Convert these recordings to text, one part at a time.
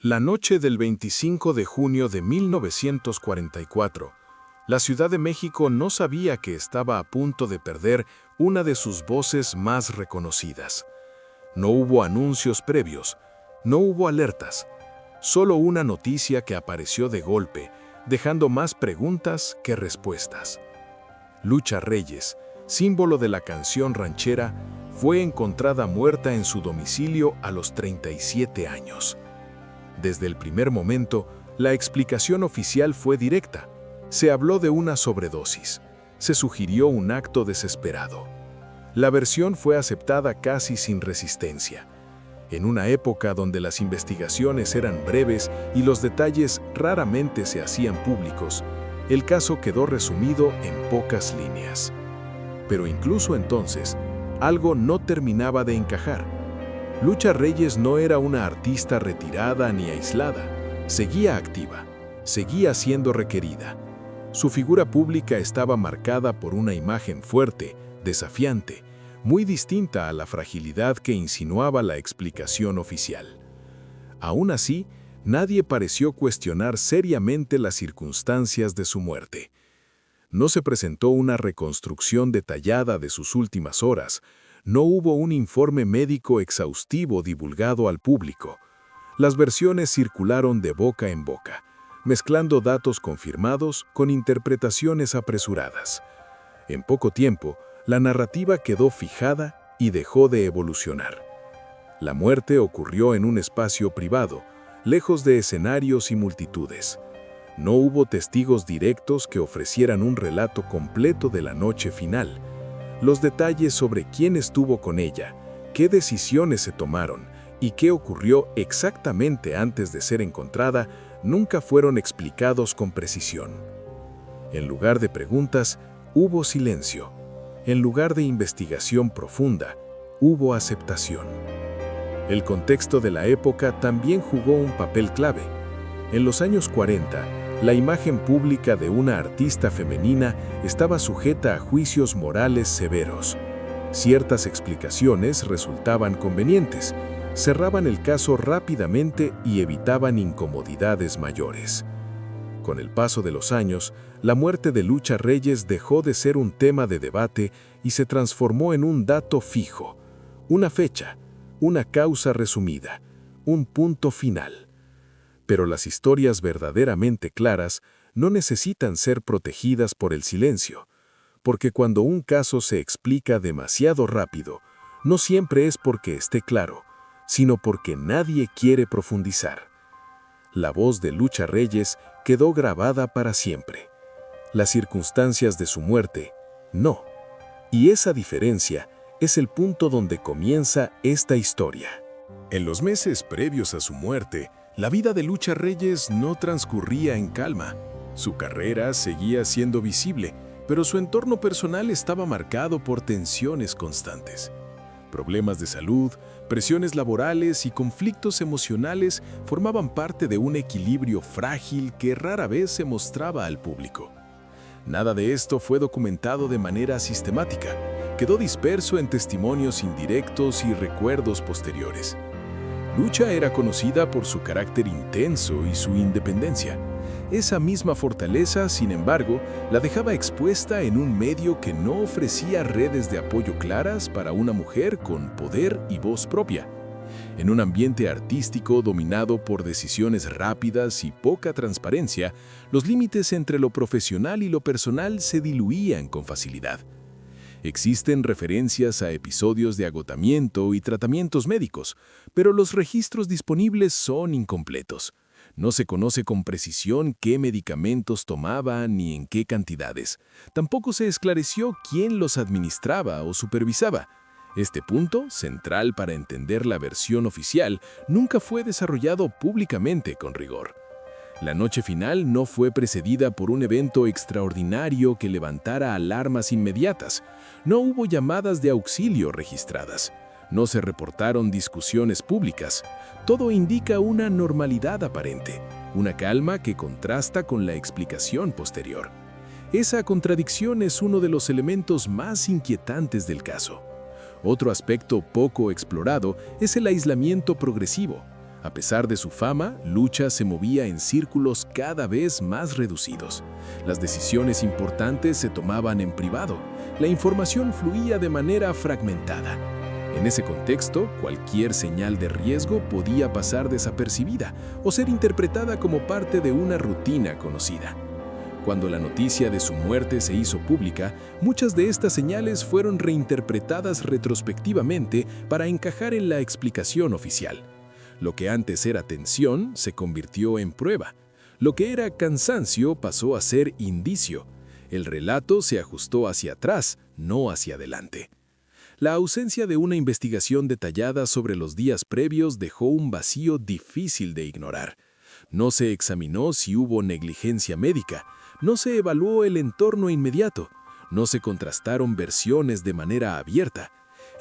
La noche del 25 de junio de 1944, la Ciudad de México no sabía que estaba a punto de perder una de sus voces más reconocidas. No hubo anuncios previos, no hubo alertas, solo una noticia que apareció de golpe, dejando más preguntas que respuestas. Lucha Reyes, símbolo de la canción ranchera, fue encontrada muerta en su domicilio a los 37 años. Desde el primer momento, la explicación oficial fue directa. Se habló de una sobredosis. Se sugirió un acto desesperado. La versión fue aceptada casi sin resistencia. En una época donde las investigaciones eran breves y los detalles raramente se hacían públicos, el caso quedó resumido en pocas líneas. Pero incluso entonces, algo no terminaba de encajar. Lucha Reyes no era una artista retirada ni aislada. Seguía activa, seguía siendo requerida. Su figura pública estaba marcada por una imagen fuerte, desafiante, muy distinta a la fragilidad que insinuaba la explicación oficial. Aún así, nadie pareció cuestionar seriamente las circunstancias de su muerte. No se presentó una reconstrucción detallada de sus últimas horas, no hubo un informe médico exhaustivo divulgado al público. Las versiones circularon de boca en boca, mezclando datos confirmados con interpretaciones apresuradas. En poco tiempo, la narrativa quedó fijada y dejó de evolucionar. La muerte ocurrió en un espacio privado, lejos de escenarios y multitudes. No hubo testigos directos que ofrecieran un relato completo de la noche final. Los detalles sobre quién estuvo con ella, qué decisiones se tomaron y qué ocurrió exactamente antes de ser encontrada nunca fueron explicados con precisión. En lugar de preguntas, hubo silencio. En lugar de investigación profunda, hubo aceptación. El contexto de la época también jugó un papel clave. En los años 40, la imagen pública de una artista femenina estaba sujeta a juicios morales severos. Ciertas explicaciones resultaban convenientes, cerraban el caso rápidamente y evitaban incomodidades mayores. Con el paso de los años, la muerte de Lucha Reyes dejó de ser un tema de debate y se transformó en un dato fijo, una fecha, una causa resumida, un punto final. Pero las historias verdaderamente claras no necesitan ser protegidas por el silencio, porque cuando un caso se explica demasiado rápido, no siempre es porque esté claro, sino porque nadie quiere profundizar. La voz de Lucha Reyes quedó grabada para siempre. Las circunstancias de su muerte, no. Y esa diferencia es el punto donde comienza esta historia. En los meses previos a su muerte, la vida de Lucha Reyes no transcurría en calma. Su carrera seguía siendo visible, pero su entorno personal estaba marcado por tensiones constantes. Problemas de salud, presiones laborales y conflictos emocionales formaban parte de un equilibrio frágil que rara vez se mostraba al público. Nada de esto fue documentado de manera sistemática. Quedó disperso en testimonios indirectos y recuerdos posteriores. Lucha era conocida por su carácter intenso y su independencia. Esa misma fortaleza, sin embargo, la dejaba expuesta en un medio que no ofrecía redes de apoyo claras para una mujer con poder y voz propia. En un ambiente artístico dominado por decisiones rápidas y poca transparencia, los límites entre lo profesional y lo personal se diluían con facilidad. Existen referencias a episodios de agotamiento y tratamientos médicos, pero los registros disponibles son incompletos. No se conoce con precisión qué medicamentos tomaba ni en qué cantidades. Tampoco se esclareció quién los administraba o supervisaba. Este punto, central para entender la versión oficial, nunca fue desarrollado públicamente con rigor. La noche final no fue precedida por un evento extraordinario que levantara alarmas inmediatas. No hubo llamadas de auxilio registradas. No se reportaron discusiones públicas. Todo indica una normalidad aparente, una calma que contrasta con la explicación posterior. Esa contradicción es uno de los elementos más inquietantes del caso. Otro aspecto poco explorado es el aislamiento progresivo. A pesar de su fama, Lucha se movía en círculos cada vez más reducidos. Las decisiones importantes se tomaban en privado. La información fluía de manera fragmentada. En ese contexto, cualquier señal de riesgo podía pasar desapercibida o ser interpretada como parte de una rutina conocida. Cuando la noticia de su muerte se hizo pública, muchas de estas señales fueron reinterpretadas retrospectivamente para encajar en la explicación oficial. Lo que antes era tensión se convirtió en prueba. Lo que era cansancio pasó a ser indicio. El relato se ajustó hacia atrás, no hacia adelante. La ausencia de una investigación detallada sobre los días previos dejó un vacío difícil de ignorar. No se examinó si hubo negligencia médica, no se evaluó el entorno inmediato, no se contrastaron versiones de manera abierta.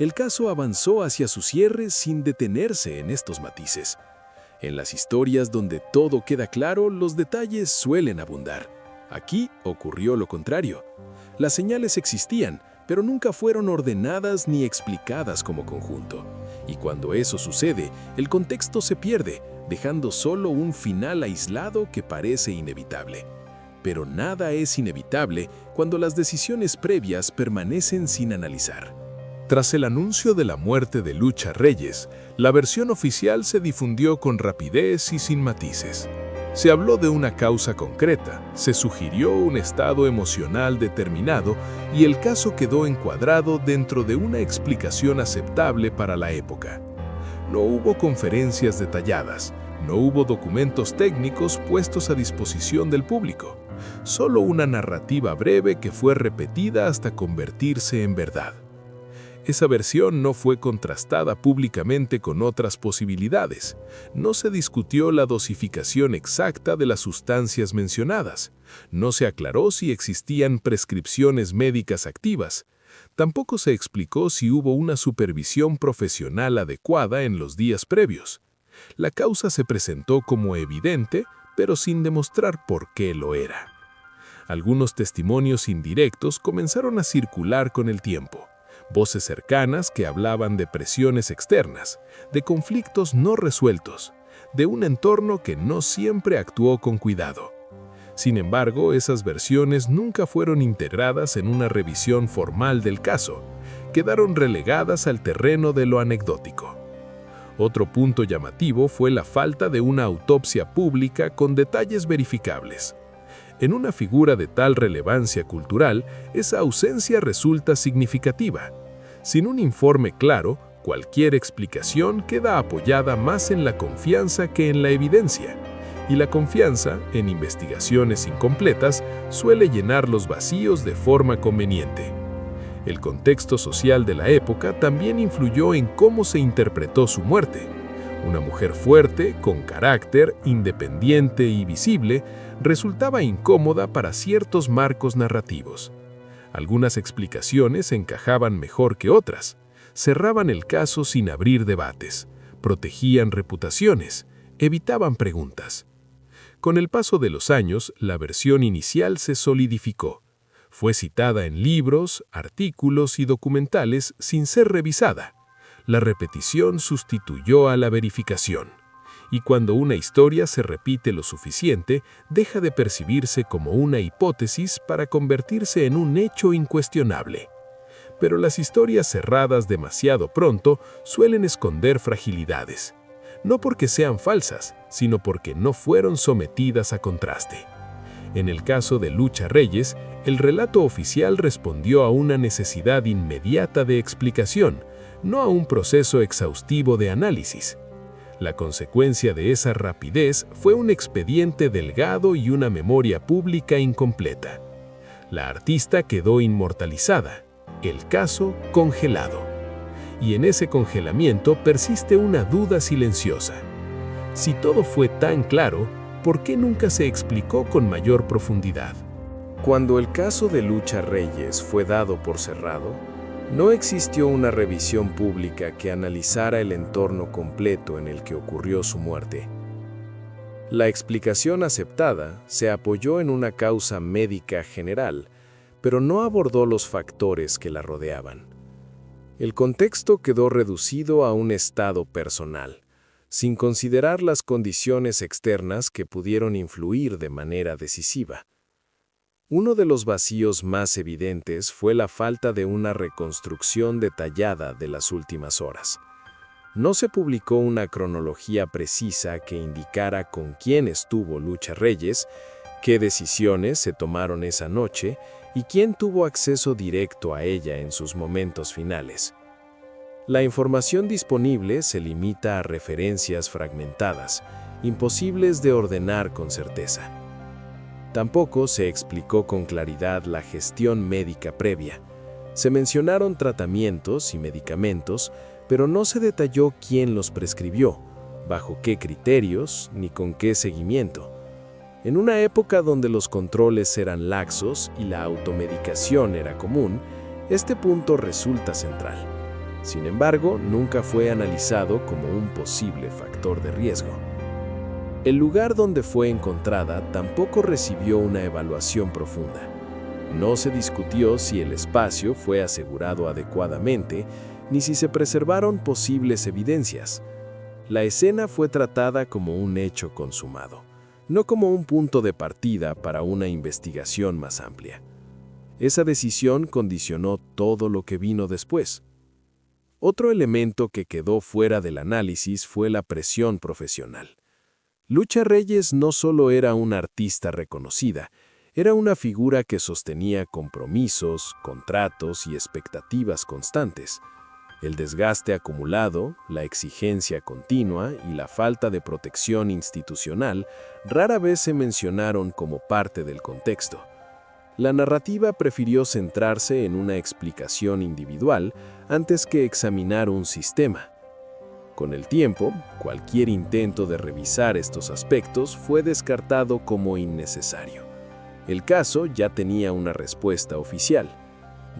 El caso avanzó hacia su cierre sin detenerse en estos matices. En las historias donde todo queda claro, los detalles suelen abundar. Aquí ocurrió lo contrario. Las señales existían, pero nunca fueron ordenadas ni explicadas como conjunto. Y cuando eso sucede, el contexto se pierde, dejando solo un final aislado que parece inevitable. Pero nada es inevitable cuando las decisiones previas permanecen sin analizar. Tras el anuncio de la muerte de Lucha Reyes, la versión oficial se difundió con rapidez y sin matices. Se habló de una causa concreta, se sugirió un estado emocional determinado y el caso quedó encuadrado dentro de una explicación aceptable para la época. No hubo conferencias detalladas, no hubo documentos técnicos puestos a disposición del público, solo una narrativa breve que fue repetida hasta convertirse en verdad. Esa versión no fue contrastada públicamente con otras posibilidades. No se discutió la dosificación exacta de las sustancias mencionadas. No se aclaró si existían prescripciones médicas activas. Tampoco se explicó si hubo una supervisión profesional adecuada en los días previos. La causa se presentó como evidente, pero sin demostrar por qué lo era. Algunos testimonios indirectos comenzaron a circular con el tiempo. Voces cercanas que hablaban de presiones externas, de conflictos no resueltos, de un entorno que no siempre actuó con cuidado. Sin embargo, esas versiones nunca fueron integradas en una revisión formal del caso, quedaron relegadas al terreno de lo anecdótico. Otro punto llamativo fue la falta de una autopsia pública con detalles verificables. En una figura de tal relevancia cultural, esa ausencia resulta significativa. Sin un informe claro, cualquier explicación queda apoyada más en la confianza que en la evidencia. Y la confianza, en investigaciones incompletas, suele llenar los vacíos de forma conveniente. El contexto social de la época también influyó en cómo se interpretó su muerte. Una mujer fuerte, con carácter, independiente y visible, resultaba incómoda para ciertos marcos narrativos. Algunas explicaciones encajaban mejor que otras, cerraban el caso sin abrir debates, protegían reputaciones, evitaban preguntas. Con el paso de los años, la versión inicial se solidificó. Fue citada en libros, artículos y documentales sin ser revisada. La repetición sustituyó a la verificación. Y cuando una historia se repite lo suficiente, deja de percibirse como una hipótesis para convertirse en un hecho incuestionable. Pero las historias cerradas demasiado pronto suelen esconder fragilidades. No porque sean falsas, sino porque no fueron sometidas a contraste. En el caso de Lucha Reyes, el relato oficial respondió a una necesidad inmediata de explicación, no a un proceso exhaustivo de análisis. La consecuencia de esa rapidez fue un expediente delgado y una memoria pública incompleta. La artista quedó inmortalizada, el caso congelado. Y en ese congelamiento persiste una duda silenciosa. Si todo fue tan claro, ¿por qué nunca se explicó con mayor profundidad? Cuando el caso de Lucha Reyes fue dado por cerrado, no existió una revisión pública que analizara el entorno completo en el que ocurrió su muerte. La explicación aceptada se apoyó en una causa médica general, pero no abordó los factores que la rodeaban. El contexto quedó reducido a un estado personal. sin considerar las condiciones externas que pudieron influir de manera decisiva. Uno de los vacíos más evidentes fue la falta de una reconstrucción detallada de las últimas horas. No se publicó una cronología precisa que indicara con quién estuvo Lucha Reyes, qué decisiones se tomaron esa noche y quién tuvo acceso directo a ella en sus momentos finales. La información disponible se limita a referencias fragmentadas, imposibles de ordenar con certeza. Tampoco se explicó con claridad la gestión médica previa. Se mencionaron tratamientos y medicamentos, pero no se detalló quién los prescribió, bajo qué criterios ni con qué seguimiento. En una época donde los controles eran laxos y la automedicación era común, este punto resulta central. Sin embargo, nunca fue analizado como un posible factor de riesgo. El lugar donde fue encontrada tampoco recibió una evaluación profunda. No se discutió si el espacio fue asegurado adecuadamente, ni si se preservaron posibles evidencias. La escena fue tratada como un hecho consumado, no como un punto de partida para una investigación más amplia. Esa decisión condicionó todo lo que vino después. Otro elemento que quedó fuera del análisis fue la presión profesional. Lucha Reyes no solo era una artista reconocida, era una figura que sostenía compromisos, contratos y expectativas constantes. El desgaste acumulado, la exigencia continua y la falta de protección institucional rara vez se mencionaron como parte del contexto. La narrativa prefirió centrarse en una explicación individual antes que examinar un sistema. Con el tiempo, cualquier intento de revisar estos aspectos fue descartado como innecesario. El caso ya tenía una respuesta oficial.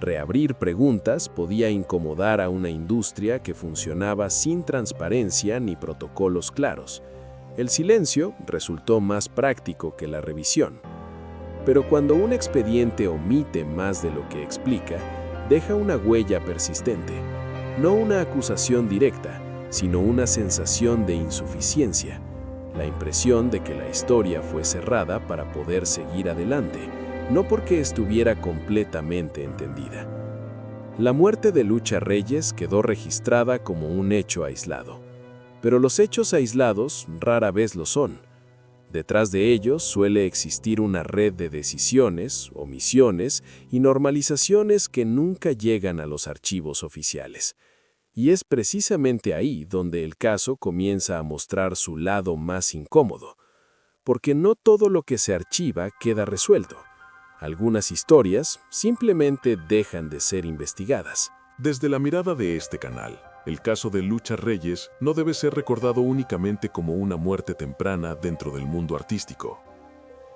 Reabrir preguntas podía incomodar a una industria que funcionaba sin transparencia ni protocolos claros. El silencio resultó más práctico que la revisión. Pero cuando un expediente omite más de lo que explica, deja una huella persistente, no una acusación directa, sino una sensación de insuficiencia, la impresión de que la historia fue cerrada para poder seguir adelante, no porque estuviera completamente entendida. La muerte de Lucha Reyes quedó registrada como un hecho aislado, pero los hechos aislados rara vez lo son. Detrás de ellos suele existir una red de decisiones, omisiones y normalizaciones que nunca llegan a los archivos oficiales. Y es precisamente ahí donde el caso comienza a mostrar su lado más incómodo, porque no todo lo que se archiva queda resuelto. Algunas historias simplemente dejan de ser investigadas. Desde la mirada de este canal, el caso de Lucha Reyes no debe ser recordado únicamente como una muerte temprana dentro del mundo artístico,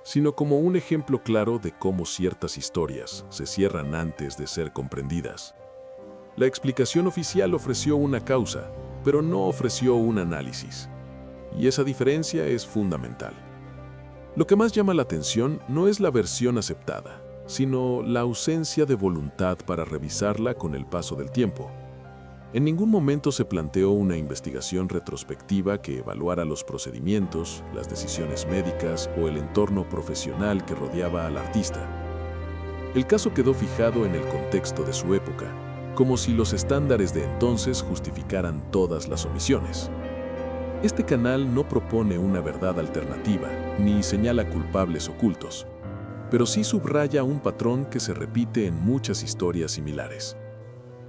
sino como un ejemplo claro de cómo ciertas historias se cierran antes de ser comprendidas. La explicación oficial ofreció una causa, pero no ofreció un análisis. Y esa diferencia es fundamental. Lo que más llama la atención no es la versión aceptada, sino la ausencia de voluntad para revisarla con el paso del tiempo. En ningún momento se planteó una investigación retrospectiva que evaluara los procedimientos, las decisiones médicas o el entorno profesional que rodeaba al artista. El caso quedó fijado en el contexto de su época, como si los estándares de entonces justificaran todas las omisiones. Este canal no propone una verdad alternativa, ni señala culpables ocultos, pero sí subraya un patrón que se repite en muchas historias similares.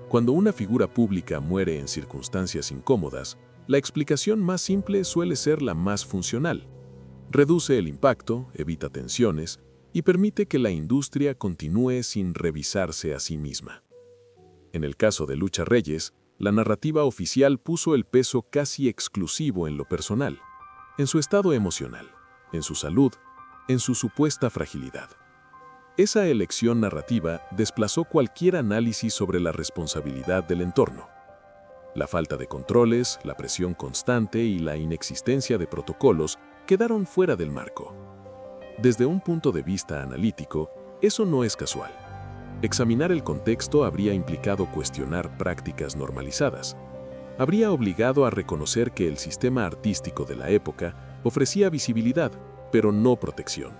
Cuando una figura pública muere en circunstancias incómodas, la explicación más simple suele ser la más funcional. Reduce el impacto, evita tensiones y permite que la industria continúe sin revisarse a sí misma. En el caso de Lucha Reyes, la narrativa oficial puso el peso casi exclusivo en lo personal, en su estado emocional, en su salud, en su supuesta fragilidad. Esa elección narrativa desplazó cualquier análisis sobre la responsabilidad del entorno. La falta de controles, la presión constante y la inexistencia de protocolos quedaron fuera del marco. Desde un punto de vista analítico, eso no es casual. Examinar el contexto habría implicado cuestionar prácticas normalizadas. habría obligado a reconocer que el sistema artístico de la época ofrecía visibilidad, pero no protección.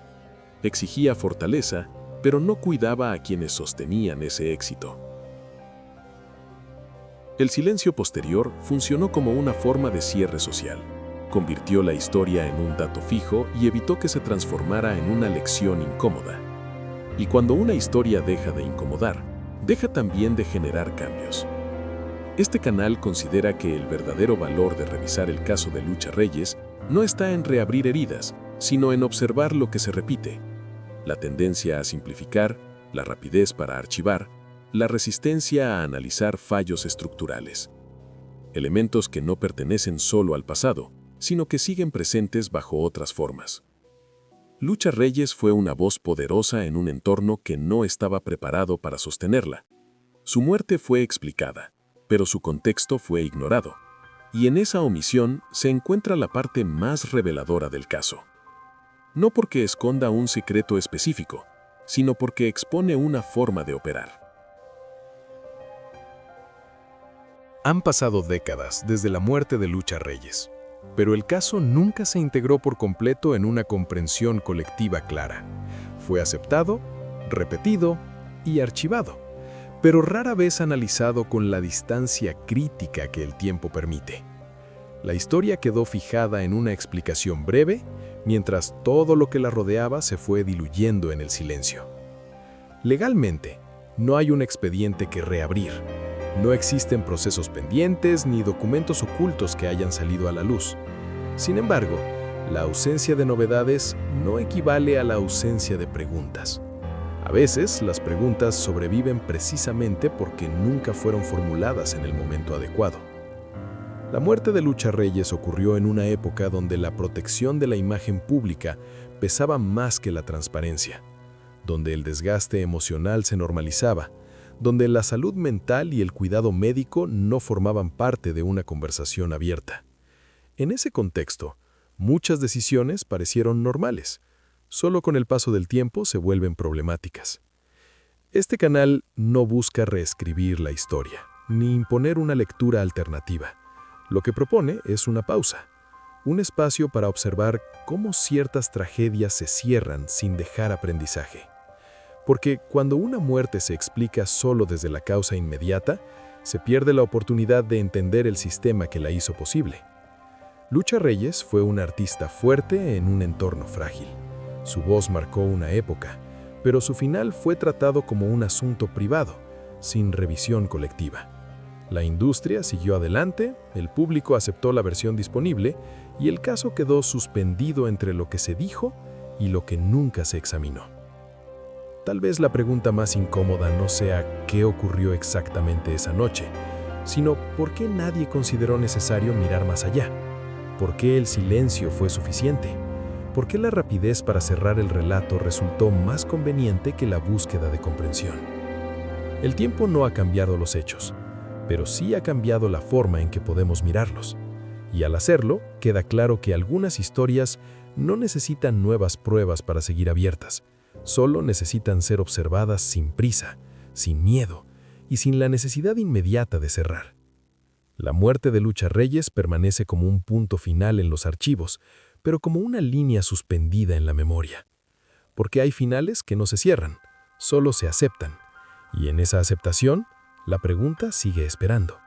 Exigía fortaleza, pero no cuidaba a quienes sostenían ese éxito. El silencio posterior funcionó como una forma de cierre social. Convirtió la historia en un dato fijo y evitó que se transformara en una lección incómoda. Y cuando una historia deja de incomodar, deja también de generar cambios. Este canal considera que el verdadero valor de revisar el caso de Lucha Reyes no está en reabrir heridas, sino en observar lo que se repite. La tendencia a simplificar, la rapidez para archivar, la resistencia a analizar fallos estructurales. Elementos que no pertenecen solo al pasado, sino que siguen presentes bajo otras formas. Lucha Reyes fue una voz poderosa en un entorno que no estaba preparado para sostenerla. Su muerte fue explicada, pero su contexto fue ignorado, y en esa omisión se encuentra la parte más reveladora del caso. No porque esconda un secreto específico, sino porque expone una forma de operar. Han pasado décadas desde la muerte de Lucha Reyes, pero el caso nunca se integró por completo en una comprensión colectiva clara. Fue aceptado, repetido y archivado, pero rara vez analizado con la distancia crítica que el tiempo permite. La historia quedó fijada en una explicación breve, mientras todo lo que la rodeaba se fue diluyendo en el silencio. Legalmente, no hay un expediente que reabrir. No existen procesos pendientes ni documentos ocultos que hayan salido a la luz. Sin embargo, la ausencia de novedades no equivale a la ausencia de preguntas. A veces, las preguntas sobreviven precisamente porque nunca fueron formuladas en el momento adecuado. La muerte de Lucha Reyes ocurrió en una época donde la protección de la imagen pública pesaba más que la transparencia, donde el desgaste emocional se normalizaba, donde la salud mental y el cuidado médico no formaban parte de una conversación abierta. En ese contexto, muchas decisiones parecieron normales. Solo con el paso del tiempo se vuelven problemáticas. Este canal no busca reescribir la historia, ni imponer una lectura alternativa. Lo que propone es una pausa, un espacio para observar cómo ciertas tragedias se cierran sin dejar aprendizaje. Porque cuando una muerte se explica solo desde la causa inmediata, se pierde la oportunidad de entender el sistema que la hizo posible. Lucha Reyes fue una artista fuerte en un entorno frágil. Su voz marcó una época, pero su final fue tratado como un asunto privado, sin revisión colectiva. La industria siguió adelante, el público aceptó la versión disponible y el caso quedó suspendido entre lo que se dijo y lo que nunca se examinó. Tal vez la pregunta más incómoda no sea qué ocurrió exactamente esa noche, sino por qué nadie consideró necesario mirar más allá. ¿Por qué el silencio fue suficiente? ¿Por qué la rapidez para cerrar el relato resultó más conveniente que la búsqueda de comprensión? El tiempo no ha cambiado los hechos, pero sí ha cambiado la forma en que podemos mirarlos. Y al hacerlo, queda claro que algunas historias no necesitan nuevas pruebas para seguir abiertas, solo necesitan ser observadas sin prisa, sin miedo y sin la necesidad inmediata de cerrar. La muerte de Lucha Reyes permanece como un punto final en los archivos, pero como una línea suspendida en la memoria. Porque hay finales que no se cierran, solo se aceptan, y en esa aceptación, la pregunta sigue esperando.